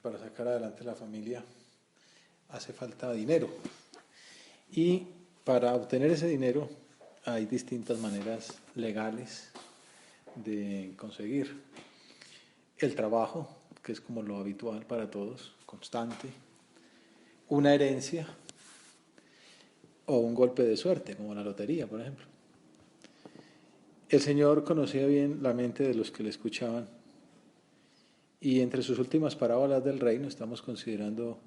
para sacar adelante la familia hace falta dinero. Y para obtener ese dinero hay distintas maneras legales de conseguir el trabajo, que es como lo habitual para todos, constante, una herencia o un golpe de suerte, como la lotería, por ejemplo. El Señor conocía bien la mente de los que le escuchaban y entre sus últimas parábolas del reino estamos considerando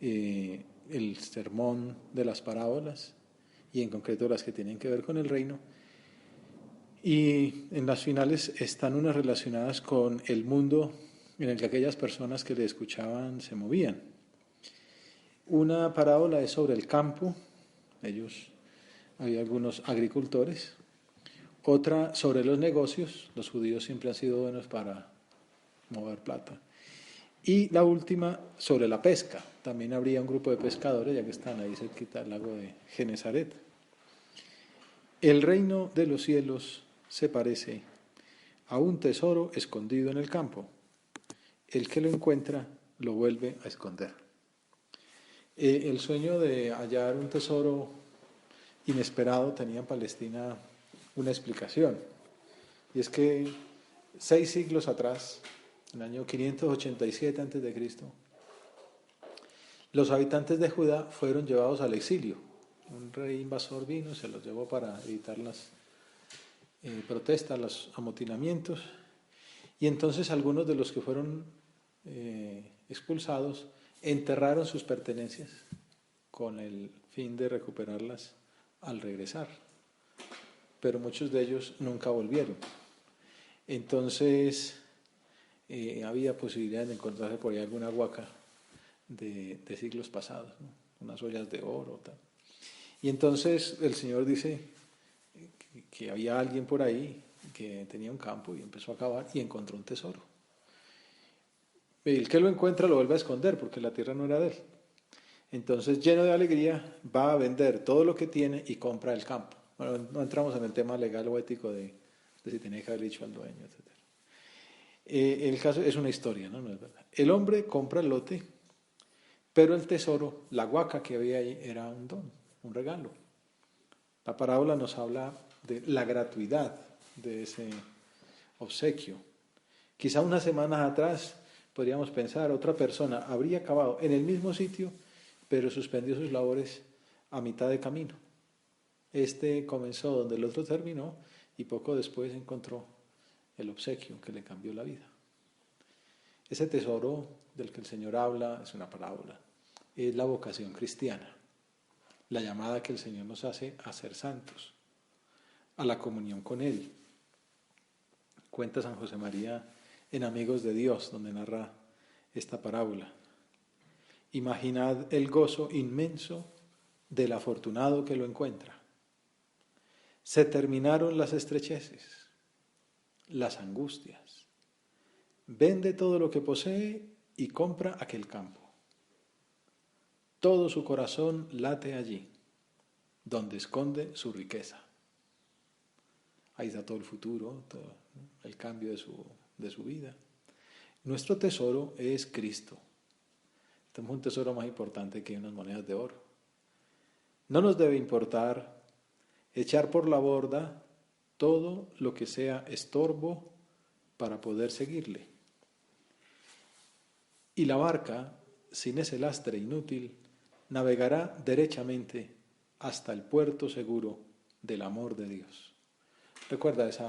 el sermón de las parábolas y en concreto las que tienen que ver con el reino. Y en las finales están unas relacionadas con el mundo en el que aquellas personas que le escuchaban se movían. Una parábola es sobre el campo, había algunos agricultores. Otra sobre los negocios, los judíos siempre han sido buenos para mover plata. Y la última sobre la pesca, también habría un grupo de pescadores, ya que están ahí cerquita del lago de Genezaret. El reino de los cielos se parece a un tesoro escondido en el campo. El que lo encuentra lo vuelve a esconder. El sueño de hallar un tesoro inesperado tenía en Palestina una explicación. Y es que 6 siglos atrás, en el año 587 a.C., los habitantes de Judá fueron llevados al exilio. Un rey invasor vino, se los llevó para evitar las protestas, los amotinamientos. Y entonces algunos de los que fueron expulsados enterraron sus pertenencias con el fin de recuperarlas al regresar. Pero muchos de ellos nunca volvieron. Entonces había posibilidad de encontrarse por ahí alguna huaca de siglos pasados, ¿no? Unas ollas de oro, tal. Y entonces el Señor dice que había alguien por ahí que tenía un campo y empezó a cavar y encontró un tesoro. El que lo encuentra lo vuelve a esconder porque la tierra no era de él. Entonces, lleno de alegría, va a vender todo lo que tiene y compra el campo. Bueno, no entramos en el tema legal o ético de si tenía que haber dicho al dueño, etc. El caso es una historia, ¿no? No es verdad. El hombre compra el lote, pero el tesoro, la huaca que había ahí, era un don, un regalo. La parábola nos habla de la gratuidad de ese obsequio. Quizá unas semanas atrás podríamos pensar, otra persona habría acabado en el mismo sitio, pero suspendió sus labores a mitad de camino. Este comenzó donde el otro terminó y poco después encontró el obsequio que le cambió la vida. Ese tesoro del que el Señor habla es una parábola, es la vocación cristiana, la llamada que el Señor nos hace a ser santos, a la comunión con Él. Cuenta San José María en Amigos de Dios, donde narra esta parábola. Imaginad el gozo inmenso del afortunado que lo encuentra. Se terminaron las estrecheces, las angustias. Vende todo lo que posee y compra aquel campo. Todo su corazón late allí, donde esconde su riqueza. Ahí está todo el futuro, todo el cambio de su vida. Nuestro tesoro es Cristo. Tenemos un tesoro más importante que unas monedas de oro. No nos debe importar echar por la borda todo lo que sea estorbo para poder seguirle. Y la barca, sin ese lastre inútil, navegará derechamente hasta el puerto seguro del amor de Dios. Recuerda esa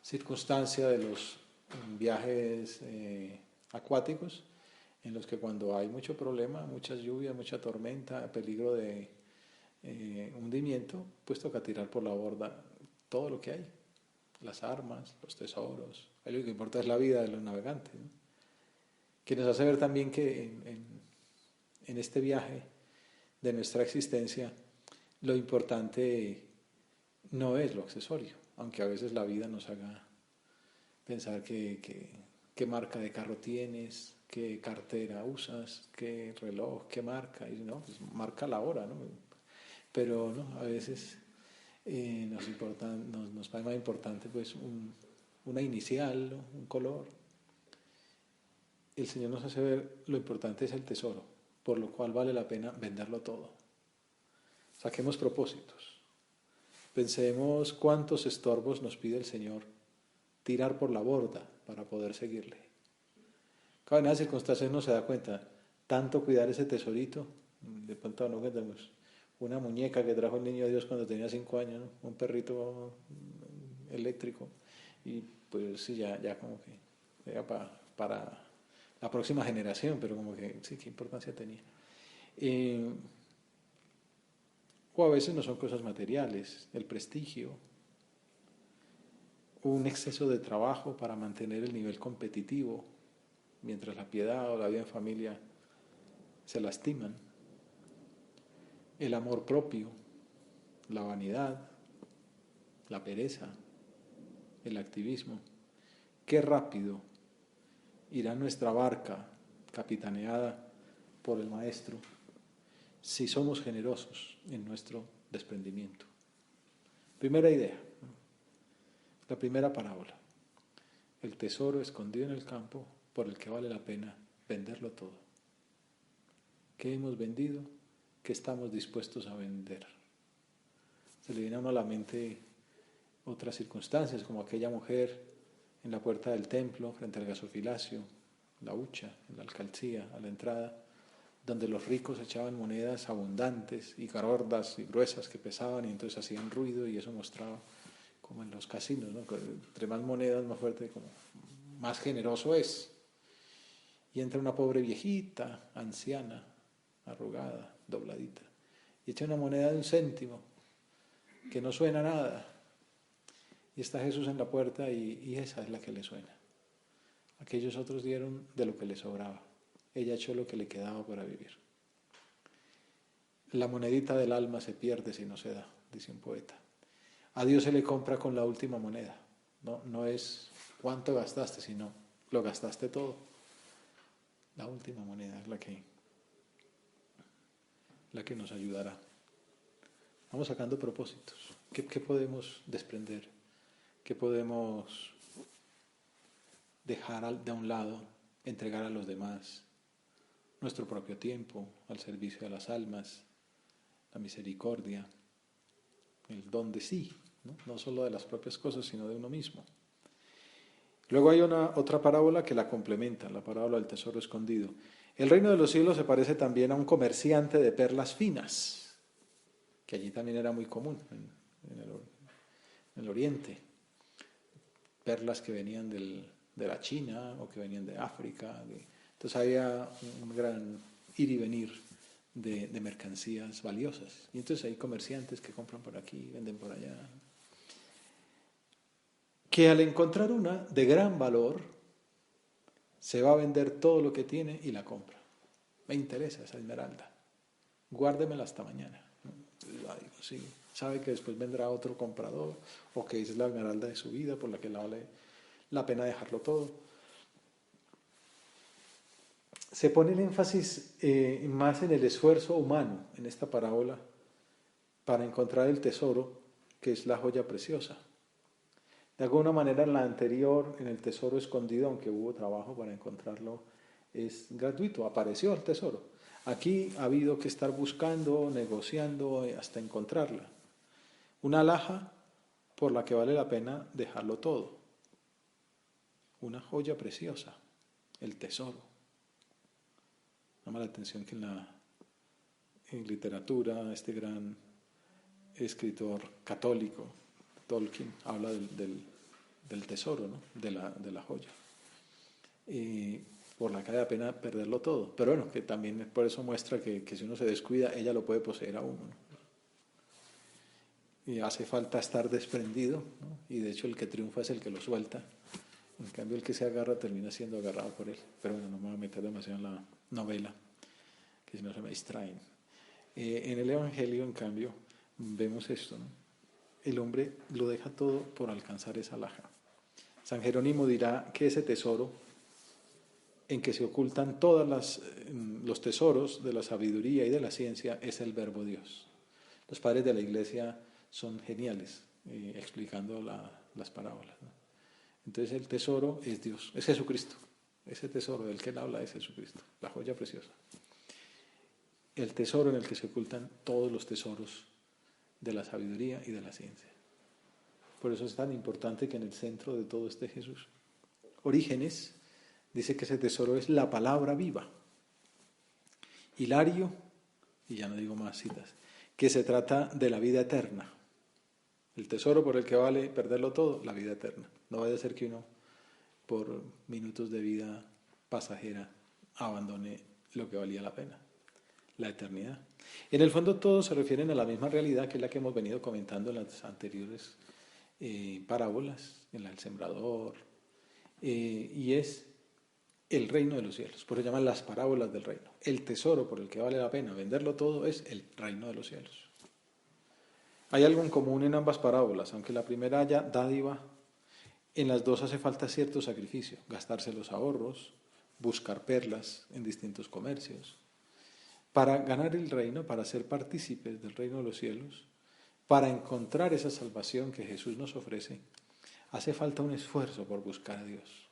circunstancia de los viajes acuáticos, en los que cuando hay mucho problema, muchas lluvias, mucha tormenta, peligro de hundimiento, pues toca tirar por la borda todo lo que hay, las armas, los tesoros. Ahí lo que importa es la vida de los navegantes, ¿no? Que nos hace ver también que en este viaje de nuestra existencia lo importante no es lo accesorio, aunque a veces la vida nos haga pensar qué marca de carro tienes, qué cartera usas, qué reloj, qué marca, y no, pues marca la hora, ¿no? Pero no, a veces nos parece más importante pues una inicial, ¿no? Un color. el Señor nos hace ver lo importante es el tesoro, por lo cual vale la pena venderlo todo. Saquemos propósitos. Pensemos cuántos estorbos nos pide el Señor tirar por la borda para poder seguirle. Cada una de las circunstancias no se da cuenta. Tanto cuidar ese tesorito, de pronto no cuentamos. Una muñeca que trajo el niño Dios cuando tenía 5 años, ¿no? Un perrito eléctrico. Y pues sí, ya como que era para la próxima generación, pero como que sí, qué importancia tenía. O a veces no son cosas materiales, el prestigio, un exceso de trabajo para mantener el nivel competitivo, mientras la piedad o la vida en familia se lastiman, el amor propio, la vanidad, la pereza, el activismo. Qué rápido irá nuestra barca capitaneada por el Maestro si somos generosos en nuestro desprendimiento. Primera idea, la primera parábola, el tesoro escondido en el campo por el que vale la pena venderlo todo. ¿Qué hemos vendido? ¿Qué estamos dispuestos a vender? Se le viene a uno a la mente otras circunstancias, como aquella mujer en la puerta del templo, frente al gasofilacio, la hucha, en la alcaldía, a la entrada, donde los ricos echaban monedas abundantes y gordas y gruesas que pesaban y entonces hacían ruido, y eso mostraba como en los casinos, ¿no? Entre más monedas, más fuerte, como más generoso es. Y entra una pobre viejita, anciana, arrugada, dobladita, y echa una moneda de 1 céntimo, que no suena nada. Y está Jesús en la puerta y esa es la que le suena. Aquellos otros dieron de lo que les sobraba. Ella echó lo que le quedaba para vivir. La monedita del alma se pierde si no se da, dice un poeta. A Dios se le compra con la última moneda. No es cuánto gastaste, sino lo gastaste todo. La última moneda es la que nos ayudará. Vamos sacando propósitos. ¿Qué podemos desprender? ¿Qué podemos dejar de un lado, entregar a los demás? Nuestro propio tiempo al servicio de las almas, la misericordia, el don de sí, no solo de las propias cosas, sino de uno mismo. Luego hay otra parábola que la complementa, la parábola del tesoro escondido. El reino de los cielos se parece también a un comerciante de perlas finas, que allí también era muy común en el Oriente. Perlas que venían de la China o que venían de África. Entonces había un gran ir y venir de mercancías valiosas. Y entonces hay comerciantes que compran por aquí, venden por allá. Que al encontrar una de gran valor, se va a vender todo lo que tiene y la compra. Me interesa esa esmeralda, guárdemela hasta mañana. Sí, sabe que después vendrá otro comprador, o que es la esmeralda de su vida, por la que le vale la pena dejarlo todo. Se pone el énfasis más en el esfuerzo humano en esta parábola para encontrar el tesoro, que es la joya preciosa. De alguna manera en la anterior, en el tesoro escondido, aunque hubo trabajo para encontrarlo, es gratuito, apareció el tesoro. Aquí ha habido que estar buscando, negociando, hasta encontrarla. Una alhaja por la que vale la pena dejarlo todo. Una joya preciosa, el tesoro. Llama la atención que en literatura este gran escritor católico, Tolkien, habla del tesoro, ¿no? de la joya, por la que vale la pena perderlo todo. Pero bueno, que también por eso muestra que si uno se descuida, ella lo puede poseer a uno, ¿no? Y hace falta estar desprendido, ¿no? Y de hecho el que triunfa es el que lo suelta. En cambio el que se agarra termina siendo agarrado por él. Pero bueno, no me voy a meter demasiado en la novela, que si no se me distraen. En el Evangelio, en cambio, vemos esto, ¿no? El hombre lo deja todo por alcanzar esa alhaja. San Jerónimo dirá que ese tesoro en que se ocultan todos los tesoros de la sabiduría y de la ciencia es el verbo Dios. Los padres de la Iglesia son geniales explicando las parábolas, ¿no? Entonces el tesoro es Dios, es Jesucristo. Ese tesoro del que él habla es Jesucristo, la joya preciosa. El tesoro en el que se ocultan todos los tesoros de la sabiduría y de la ciencia. Por eso es tan importante que en el centro de todo esté Jesús. Orígenes dice que ese tesoro es la palabra viva. Hilario, y ya no digo más citas, que se trata de la vida eterna. El tesoro por el que vale perderlo todo, la vida eterna. No vaya a ser que uno, por minutos de vida pasajera, abandone lo que valía la pena, la eternidad. En el fondo todos se refieren a la misma realidad que es la que hemos venido comentando en las anteriores parábolas, en la del sembrador, y es el reino de los cielos. Por eso llaman las parábolas del reino. El tesoro por el que vale la pena venderlo todo es el reino de los cielos. Hay algo en común en ambas parábolas, aunque la primera haya dádiva, en las dos hace falta cierto sacrificio, gastarse los ahorros, buscar perlas en distintos comercios. Para ganar el reino, para ser partícipes del reino de los cielos, para encontrar esa salvación que Jesús nos ofrece, hace falta un esfuerzo por buscar a Dios.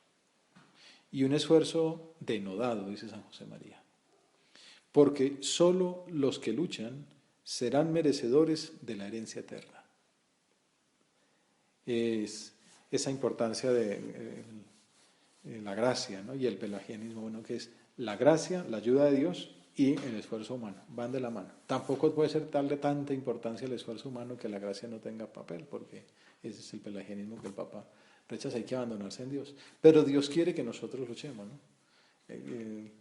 Y un esfuerzo denodado, dice San José María. Porque solo los que luchan serán merecedores de la herencia eterna. Es esa importancia de la gracia, ¿no? Y el pelagianismo, bueno, que es la gracia, la ayuda de Dios y el esfuerzo humano, van de la mano. Tampoco puede ser darle tanta importancia al esfuerzo humano que la gracia no tenga papel, porque ese es el pelagianismo que el Papa rechaza, hay que abandonarse en Dios. Pero Dios quiere que nosotros luchemos, ¿no?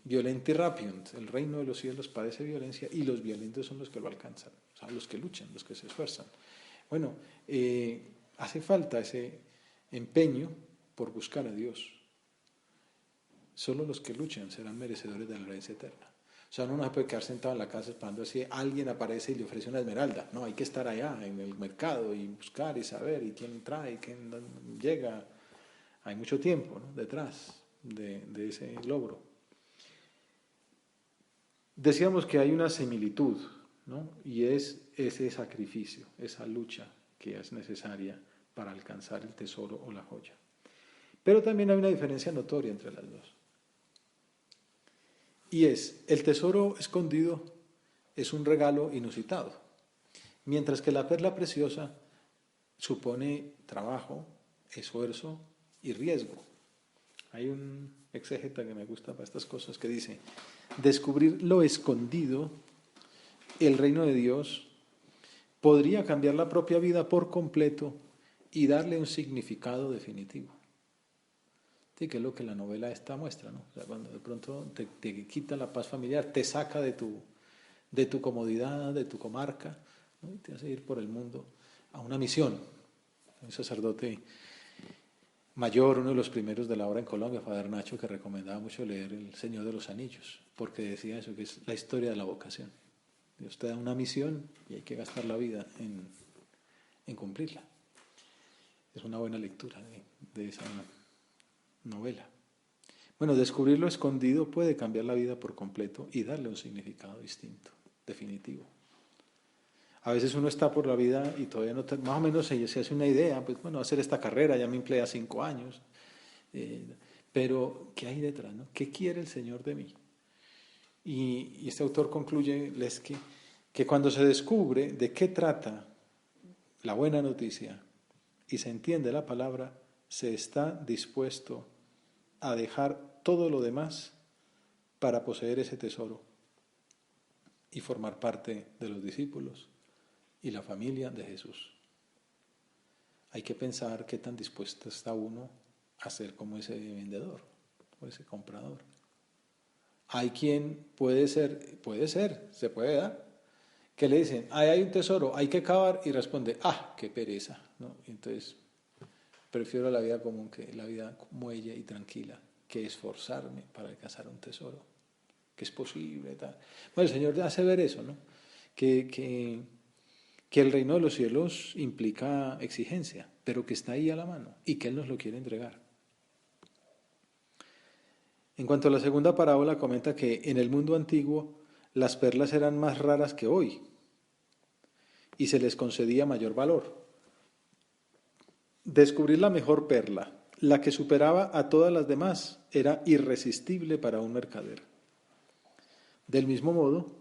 Violenti rapiunt, el reino de los cielos padece violencia y los violentos son los que lo alcanzan, o sea, los que luchan, los que se esfuerzan. Bueno, hace falta ese empeño por buscar a Dios. Solo los que luchan serán merecedores de la herencia eterna. O sea, uno no se puede quedar sentado en la casa esperando si alguien aparece y le ofrece una esmeralda. No, hay que estar allá en el mercado y buscar y saber y quién trae, quién llega. Hay mucho tiempo, ¿no?, detrás de ese logro. Decíamos que hay una similitud, ¿no?, y es ese sacrificio, esa lucha que es necesaria para alcanzar el tesoro o la joya. Pero también hay una diferencia notoria entre las dos. Y es, el tesoro escondido es un regalo inusitado, mientras que la perla preciosa supone trabajo, esfuerzo y riesgo. Hay un exégeta que me gusta para estas cosas que dice, descubrir lo escondido, el reino de Dios, podría cambiar la propia vida por completo y darle un significado definitivo. Sí, que es lo que la novela esta muestra, ¿no? O sea, cuando de pronto te quita la paz familiar, te saca de tu comodidad, de tu comarca, ¿no?, y te hace ir por el mundo a una misión. Un sacerdote mayor, uno de los primeros de la obra en Colombia, Padre Nacho, que recomendaba mucho leer El Señor de los Anillos, porque decía eso, que es la historia de la vocación. Dios te da una misión y hay que gastar la vida en cumplirla. Es una buena lectura de esa novela. Bueno, descubrir lo escondido puede cambiar la vida por completo y darle un significado distinto, definitivo. A veces uno está por la vida y todavía no, más o menos se hace una idea, pues bueno, hacer esta carrera ya me emplea 5 años, pero ¿qué hay detrás, no? ¿Qué quiere el Señor de mí? Y este autor concluye, Leski, que cuando se descubre de qué trata la buena noticia y se entiende la palabra, se está dispuesto a dejar todo lo demás para poseer ese tesoro y formar parte de los discípulos y la familia de Jesús. Hay que pensar qué tan dispuesto está uno a ser como ese vendedor o ese comprador. Hay quien se puede dar, que le dicen, ahí hay un tesoro, hay que cavar, y responde, qué pereza, ¿no? Entonces, prefiero la vida común, que la vida muelle y tranquila, que esforzarme para alcanzar un tesoro, que es posible, tal. Bueno, el Señor hace ver eso, ¿no? Que el reino de los cielos implica exigencia, pero que está ahí a la mano y que Él nos lo quiere entregar. En cuanto a la segunda parábola, comenta que en el mundo antiguo las perlas eran más raras que hoy y se les concedía mayor valor. Descubrir la mejor perla la que superaba a todas las demás, era irresistible para un mercader. Del mismo modo,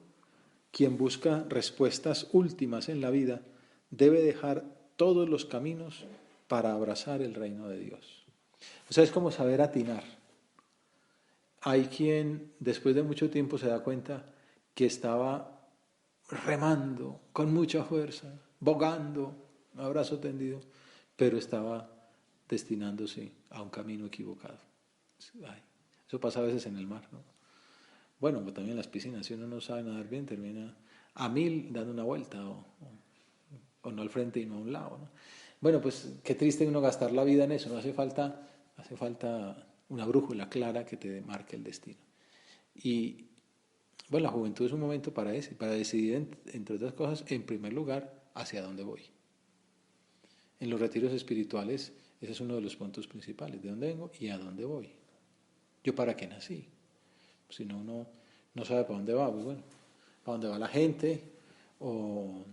quien busca respuestas últimas en la vida debe dejar todos los caminos para abrazar el reino de Dios. O sea, es como saber atinar. Hay quien después de mucho tiempo se da cuenta que estaba remando con mucha fuerza, bogando, abrazo tendido, pero estaba destinándose a un camino equivocado. Ay, eso pasa a veces en el mar, ¿no? Bueno, pues también en las piscinas, si uno no sabe nadar bien, termina a 1000 dando una vuelta o no al frente y no a un lado, ¿no? Bueno, pues qué triste uno gastar la vida en eso, no hace falta una brújula clara que te marque el destino. Y bueno, la juventud es un momento para eso, para decidir, entre otras cosas, en primer lugar, hacia dónde voy. En los retiros espirituales, ese es uno de los puntos principales, de dónde vengo y a dónde voy. Yo para qué nací. Si no, uno no sabe para dónde va, pues bueno, para dónde va la gente, o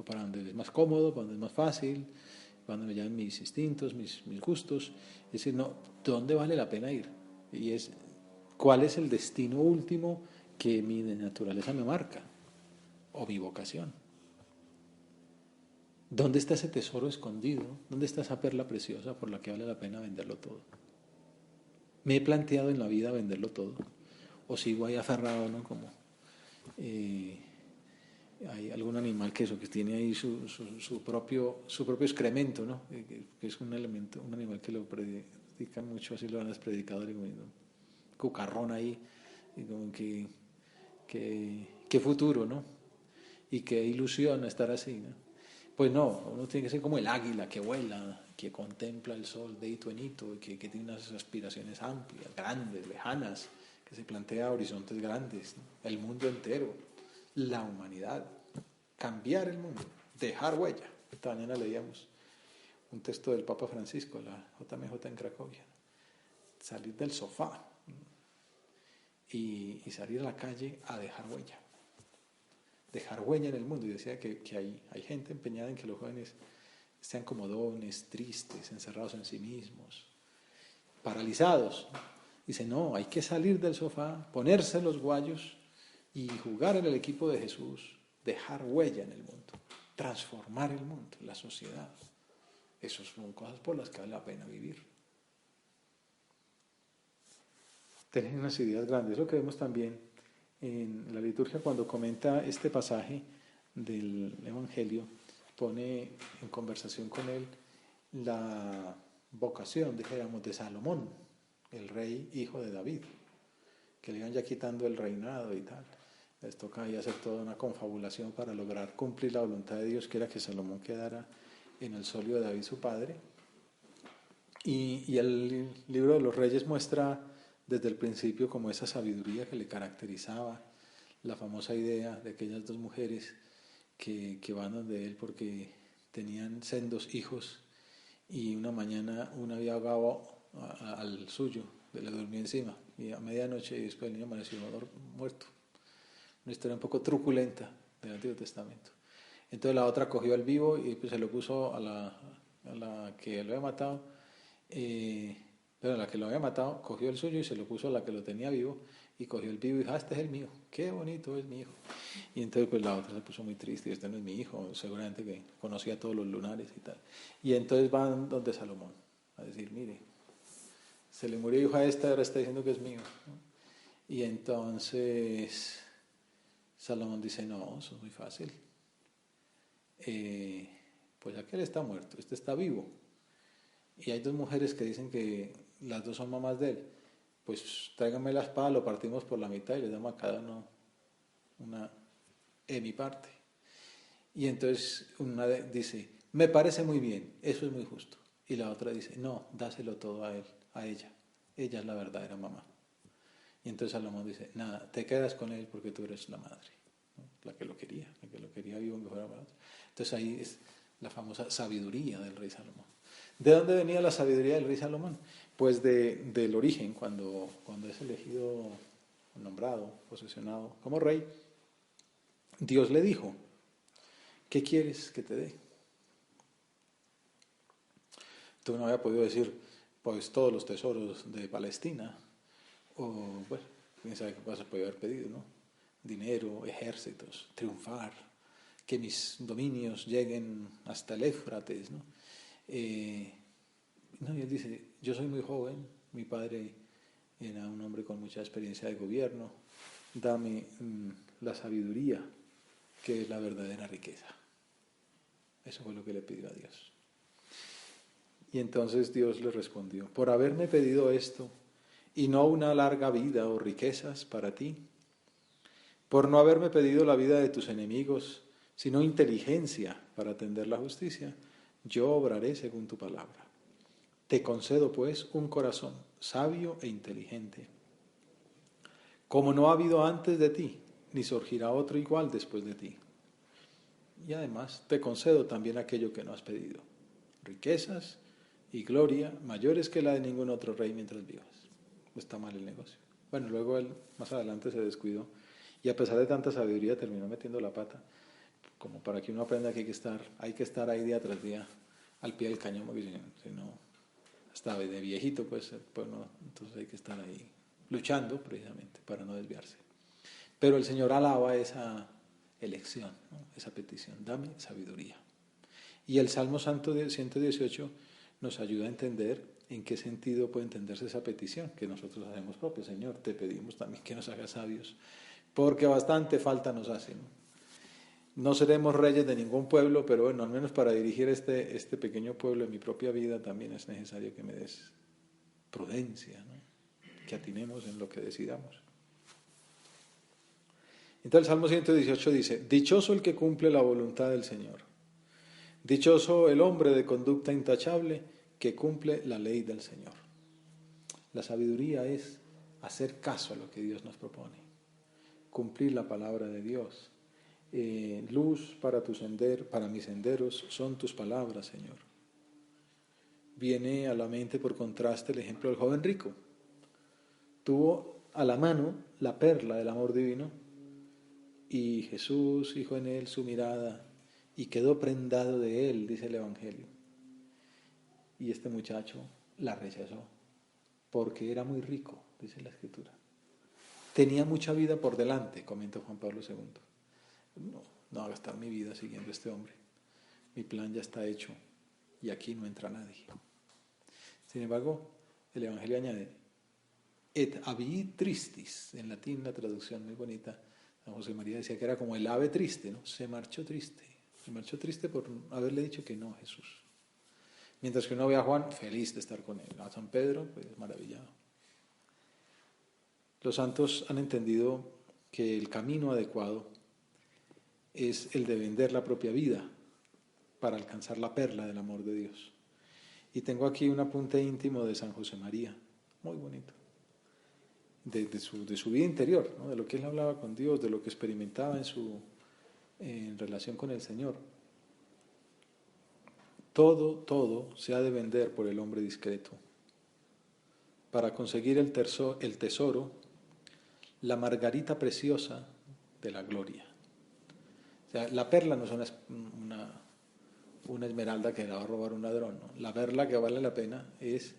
para dónde es más cómodo, para dónde es más fácil, para dónde me llaman mis instintos, mis gustos. Es decir, no, ¿dónde vale la pena ir? Y es, ¿cuál es el destino último que mi naturaleza me marca? O mi vocación. ¿Dónde está ese tesoro escondido? ¿Dónde está esa perla preciosa por la que vale la pena venderlo todo? ¿Me he planteado en la vida venderlo todo? ¿O sigo ahí aferrado, ¿no? Como hay algún animal que tiene ahí su propio excremento, ¿no? Que es un elemento, un animal que lo predican mucho, así lo dan los predicadores, como un cucarrón ahí, y como qué futuro, ¿no? Y qué ilusión estar así, ¿no? Pues no, uno tiene que ser como el águila que vuela, que contempla el sol de hito en hito, que tiene unas aspiraciones amplias, grandes, lejanas, que se plantea horizontes grandes, ¿no? El mundo entero, la humanidad, cambiar el mundo, dejar huella. Esta mañana leíamos un texto del Papa Francisco, la JMJ en Cracovia, salir del sofá y salir a la calle a dejar huella. Dejar huella en el mundo. Y decía que hay gente empeñada en que los jóvenes sean como dones, tristes, encerrados en sí mismos, paralizados. Dice, no, hay que salir del sofá, ponerse los guayos y jugar en el equipo de Jesús, dejar huella en el mundo, transformar el mundo, la sociedad. Esas son cosas por las que vale la pena vivir. Tener unas ideas grandes, es lo que vemos también en la liturgia cuando comenta este pasaje del Evangelio, pone en conversación con él la vocación, dijéramos, de Salomón, el rey hijo de David, que le iban ya quitando el reinado y tal. Les toca ahí hacer toda una confabulación para lograr cumplir la voluntad de Dios, que era que Salomón quedara en el solio de David su padre. Y el libro de los Reyes muestra desde el principio como esa sabiduría que le caracterizaba, la famosa idea de aquellas dos mujeres que van donde él porque tenían sendos hijos y una mañana una había ahogado al suyo, le durmió encima y a medianoche y después el niño amaneció muerto. Una historia un poco truculenta del Antiguo Testamento. Entonces la otra cogió al vivo y pues se lo puso a la que lo había matado. Pero la que lo había matado cogió el suyo y se lo puso a la que lo tenía vivo y cogió el vivo y dijo, este es el mío, qué bonito es mi hijo. Y entonces pues la otra se puso muy triste y este no es mi hijo, seguramente que conocía todos los lunares y tal. Y entonces van donde Salomón a decir, mire, se le murió hijo a esta, ahora está diciendo que es mío, ¿no? Y entonces Salomón dice, no, eso es muy fácil. Pues aquel está muerto, este está vivo. Y hay dos mujeres que dicen que las dos son mamás de él. Pues tráiganme la espada, lo partimos por la mitad y le damos a cada uno una parte. Y entonces una dice, me parece muy bien, eso es muy justo. Y la otra dice, no, dáselo todo a él, a ella. Ella es la verdadera mamá. Y entonces Salomón dice, nada, te quedas con él porque tú eres la madre, ¿no? La que lo quería vivo que fuera madre. Entonces ahí es la famosa sabiduría del rey Salomón. ¿De dónde venía la sabiduría del rey Salomón? Pues del origen, cuando es elegido, nombrado, posesionado como rey, Dios le dijo, ¿qué quieres que te dé? Tú no había podido decir, pues todos los tesoros de Palestina, o bueno, quién sabe qué más se puede haber pedido, ¿no? Dinero, ejércitos, triunfar, que mis dominios lleguen hasta el Éufrates, ¿no? No, y él dice, yo soy muy joven, mi padre era un hombre con mucha experiencia de gobierno, dame la sabiduría, que es la verdadera riqueza. Eso fue lo que le pidió a Dios. Y entonces Dios le respondió, por haberme pedido esto, y no una larga vida o riquezas para ti, por no haberme pedido la vida de tus enemigos, sino inteligencia para atender la justicia, yo obraré según tu palabra. Te concedo, pues, un corazón sabio e inteligente, como no ha habido antes de ti, ni surgirá otro igual después de ti. Y además te concedo también aquello que no has pedido, riquezas y gloria mayores que la de ningún otro rey mientras vivas. Está mal el negocio. Bueno, luego él más adelante se descuidó y a pesar de tanta sabiduría terminó metiendo la pata, como para que uno aprenda que hay que estar ahí día tras día al pie del cañón, porque si no, hasta de viejito, pues no, entonces hay que estar ahí luchando precisamente para no desviarse. Pero el Señor alaba esa elección, ¿no? Esa petición, dame sabiduría. Y el Salmo Santo 118 nos ayuda a entender en qué sentido puede entenderse esa petición que nosotros hacemos propia. Señor, te pedimos también que nos hagas sabios, porque bastante falta nos hace, ¿no? No seremos reyes de ningún pueblo, pero bueno, al menos para dirigir este pequeño pueblo en mi propia vida también es necesario que me des prudencia, ¿no? Que atinemos en lo que decidamos. Entonces el Salmo 118 dice, dichoso el que cumple la voluntad del Señor, dichoso el hombre de conducta intachable que cumple la ley del Señor. La sabiduría es hacer caso a lo que Dios nos propone, cumplir la palabra de Dios. Luz para mis senderos son tus palabras, Señor. Viene a la mente por contraste el ejemplo del joven rico. Tuvo a la mano la perla del amor divino y Jesús fijó en él su mirada y quedó prendado de él, dice el Evangelio. Y este muchacho la rechazó porque era muy rico, dice la Escritura. Tenía mucha vida por delante, comenta Juan Pablo II. No voy a gastar mi vida siguiendo a este hombre. Mi plan ya está hecho y aquí no entra nadie. Sin embargo, el Evangelio añade, et abii tristis, en latín la traducción muy bonita, San José María decía que era como el ave triste, ¿no? Se marchó triste por haberle dicho que no a Jesús. Mientras que uno ve a Juan feliz de estar con él, a San Pedro pues maravillado. Los santos han entendido que el camino adecuado es el de vender la propia vida para alcanzar la perla del amor de Dios. Y tengo aquí un apunte íntimo de San José María, muy bonito, de su vida interior, ¿no? De lo que él hablaba con Dios, de lo que experimentaba en relación con el Señor. Todo se ha de vender por el hombre discreto para conseguir el tesoro, la margarita preciosa de la gloria. O sea, la perla no es una esmeralda que la va a robar un ladrón, ¿no? La perla que vale la pena es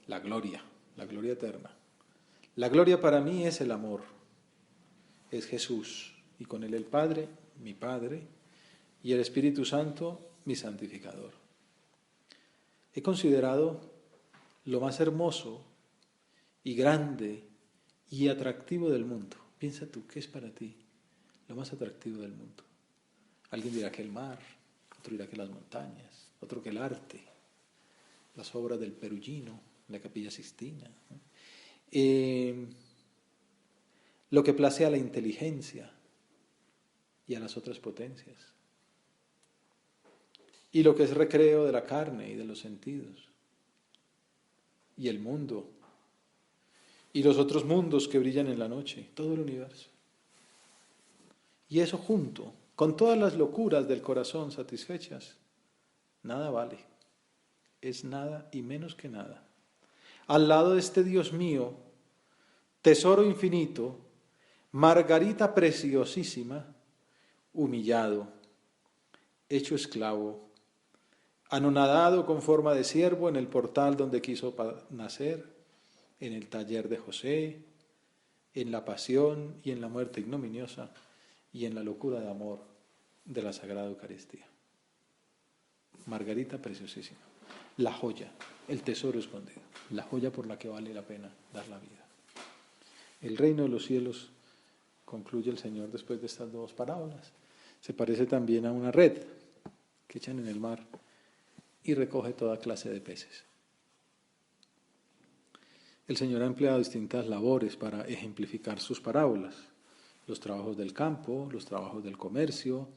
la gloria eterna. La gloria para mí es el amor, es Jesús, y con él el Padre, mi Padre, y el Espíritu Santo, mi santificador. He considerado lo más hermoso y grande y atractivo del mundo. Piensa tú, ¿qué es para ti lo más atractivo del mundo? Alguien dirá que el mar, otro dirá que las montañas, otro que el arte, las obras del Perugino, la Capilla Sixtina, ¿no? Lo que place a la inteligencia y a las otras potencias. Y lo que es recreo de la carne y de los sentidos. Y el mundo. Y los otros mundos que brillan en la noche. Todo el universo. Y eso junto, con todas las locuras del corazón satisfechas, nada vale. Es nada y menos que nada. Al lado de este Dios mío, tesoro infinito, margarita preciosísima, humillado, hecho esclavo, Anonadado con forma de siervo en el portal donde quiso nacer, en el taller de José, en la pasión y en la muerte ignominiosa y en la locura de amor de la Sagrada Eucaristía. Margarita preciosísima, la joya, el tesoro escondido, la joya por la que vale la pena dar la vida. El reino de los cielos, concluye el Señor después de estas dos parábolas, se parece también a una red que echan en el mar y recoge toda clase de peces. El Señor ha empleado distintas labores para ejemplificar sus parábolas, los trabajos del campo, los trabajos del comercio,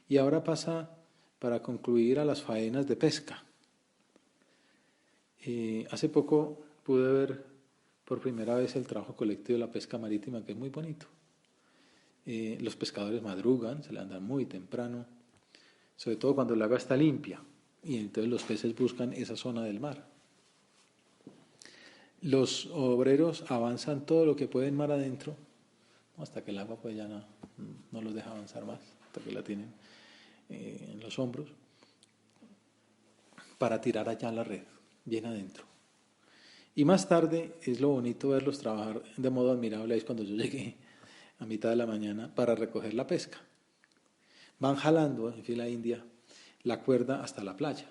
y ahora pasa para concluir a las faenas de pesca. Hace poco pude ver por primera vez el trabajo colectivo de la pesca marítima, que es muy bonito. Los pescadores madrugan, se levantan muy temprano, sobre todo cuando el agua está limpia, y entonces los peces buscan esa zona del mar. Los obreros avanzan todo lo que pueden mar adentro, hasta que el agua pues ya no los deja avanzar más, hasta que la tienen en los hombros, para tirar allá la red, bien adentro. Y más tarde es lo bonito verlos trabajar de modo admirable, es cuando yo llegué a mitad de la mañana para recoger la pesca. Van jalando en fila india la cuerda hasta la playa,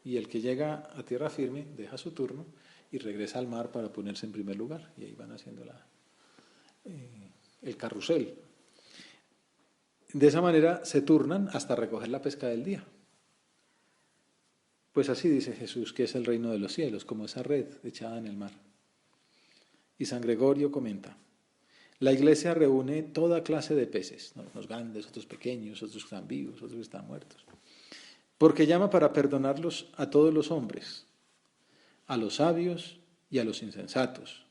y el que llega a tierra firme deja su turno y regresa al mar para ponerse en primer lugar, y ahí van haciendo el carrusel. De esa manera se turnan hasta recoger la pesca del día. Pues así dice Jesús que es el reino de los cielos, como esa red echada en el mar. Y San Gregorio comenta: la Iglesia reúne toda clase de peces, ¿no? Unos grandes, otros pequeños, otros que están vivos, otros que están muertos, porque llama para perdonarlos a todos los hombres, a los sabios y a los insensatos,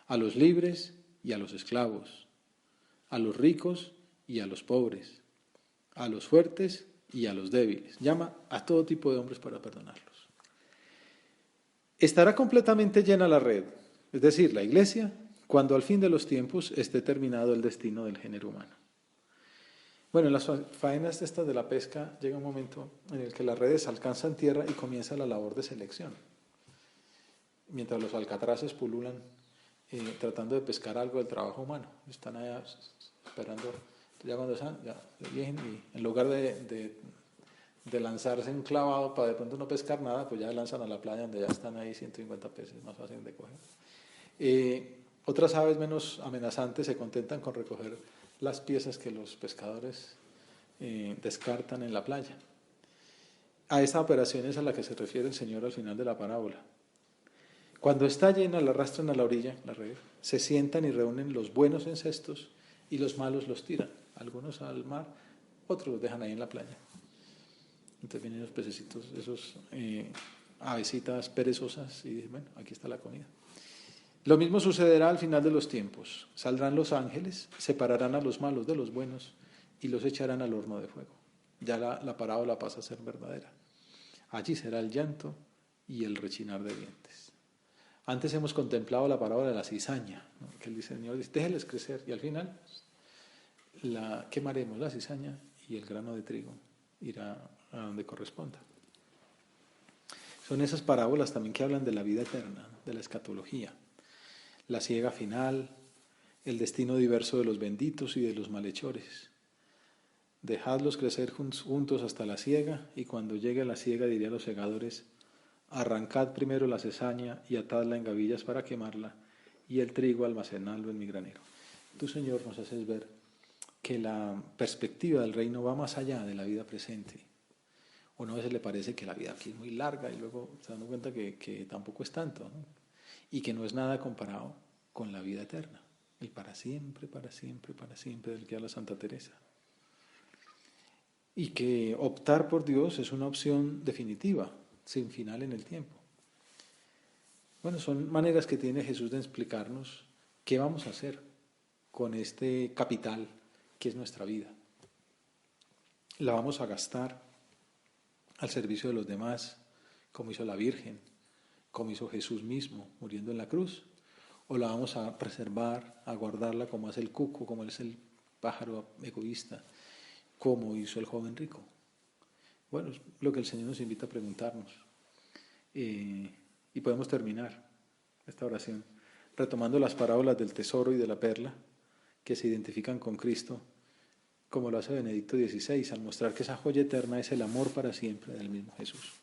a los libres y a los esclavos, a los ricos y a los pobres, a los fuertes y a los débiles. Llama a todo tipo de hombres para perdonarlos. Estará completamente llena la red, es decir, la Iglesia, cuando al fin de los tiempos esté terminado el destino del género humano. Bueno, en las faenas estas de la pesca llega un momento en el que las redes alcanzan tierra y comienza la labor de selección. Mientras los alcatraces pululan tratando de pescar algo del trabajo humano. Están allá esperando, ya cuando están, ya vienen, y en lugar de lanzarse un clavado para de pronto no pescar nada, pues ya lanzan a la playa donde ya están ahí 150 peces, más fácil de coger. Otras aves menos amenazantes se contentan con recoger las piezas que los pescadores descartan en la playa. A esa operación es a la que se refiere el Señor al final de la parábola. Cuando está llena, la arrastran a la orilla, la red, se sientan y reúnen los buenos en cestos y los malos los tiran. Algunos al mar, otros los dejan ahí en la playa. Entonces vienen los pececitos, esos avecitas perezosas, y dicen, bueno, aquí está la comida. Lo mismo sucederá al final de los tiempos. Saldrán los ángeles, separarán a los malos de los buenos y los echarán al horno de fuego. Ya la parábola pasa a ser verdadera. Allí será el llanto y el rechinar de dientes. Antes hemos contemplado la parábola de la cizaña, ¿no? Que el Señor dice, déjenles crecer, y al final quemaremos la cizaña y el grano de trigo irá a donde corresponda. Son esas parábolas también que hablan de la vida eterna, ¿no? De la escatología, la siega final, el destino diverso de los benditos y de los malhechores. Dejadlos crecer juntos hasta la siega, y cuando llegue la siega diré a los segadores, arrancad primero la cizaña y atadla en gavillas para quemarla, y el trigo almacenadlo en mi granero. Tú, Señor, nos haces ver que la perspectiva del reino va más allá de la vida presente. Uno a veces le parece que la vida aquí es muy larga y luego se dan cuenta que tampoco es tanto, ¿no? Y que no es nada comparado con la vida eterna, el para siempre, para siempre, para siempre del que habla Santa Teresa. Y que optar por Dios es una opción definitiva, sin final en el tiempo. Bueno, son maneras que tiene Jesús de explicarnos qué vamos a hacer con este capital que es nuestra vida. ¿La vamos a gastar al servicio de los demás, como hizo la Virgen, como hizo Jesús mismo, muriendo en la cruz? ¿O la vamos a preservar, a guardarla como hace el cuco, como es el pájaro egoísta, como hizo el joven rico? Bueno, es lo que el Señor nos invita a preguntarnos. Y podemos terminar esta oración retomando las parábolas del tesoro y de la perla que se identifican con Cristo, como lo hace Benedicto XVI, al mostrar que esa joya eterna es el amor para siempre del mismo Jesús.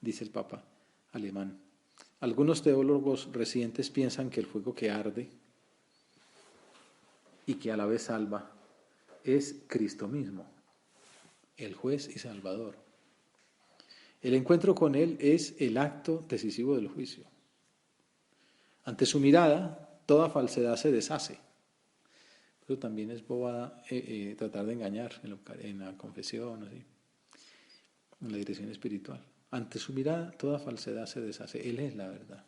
Dice el Papa alemán. Algunos teólogos recientes piensan que el fuego que arde y que a la vez salva es Cristo mismo, el juez y salvador. El encuentro con Él es el acto decisivo del juicio. Ante su mirada, toda falsedad se deshace. Eso también es bobada tratar de engañar en la confesión, así, en la dirección espiritual. Ante su mirada, toda falsedad se deshace. Él es la verdad.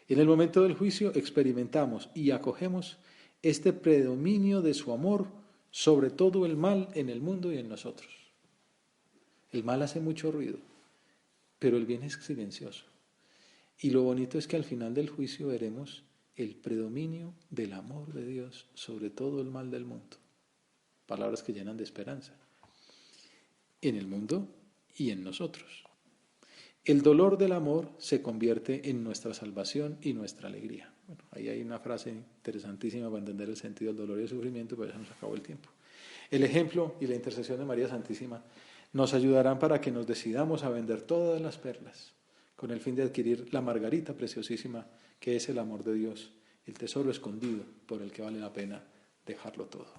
En el momento del juicio experimentamos y acogemos este predominio de su amor sobre todo el mal en el mundo y en nosotros. El mal hace mucho ruido, pero el bien es silencioso. Y lo bonito es que al final del juicio veremos el predominio del amor de Dios sobre todo el mal del mundo. Palabras que llenan de esperanza. En el mundo y en nosotros. El dolor del amor se convierte en nuestra salvación y nuestra alegría. Bueno, ahí hay una frase interesantísima para entender el sentido del dolor y el sufrimiento, pero ya nos acabó el tiempo. El ejemplo y la intercesión de María Santísima nos ayudarán para que nos decidamos a vender todas las perlas, con el fin de adquirir la margarita preciosísima que es el amor de Dios, el tesoro escondido por el que vale la pena dejarlo todo.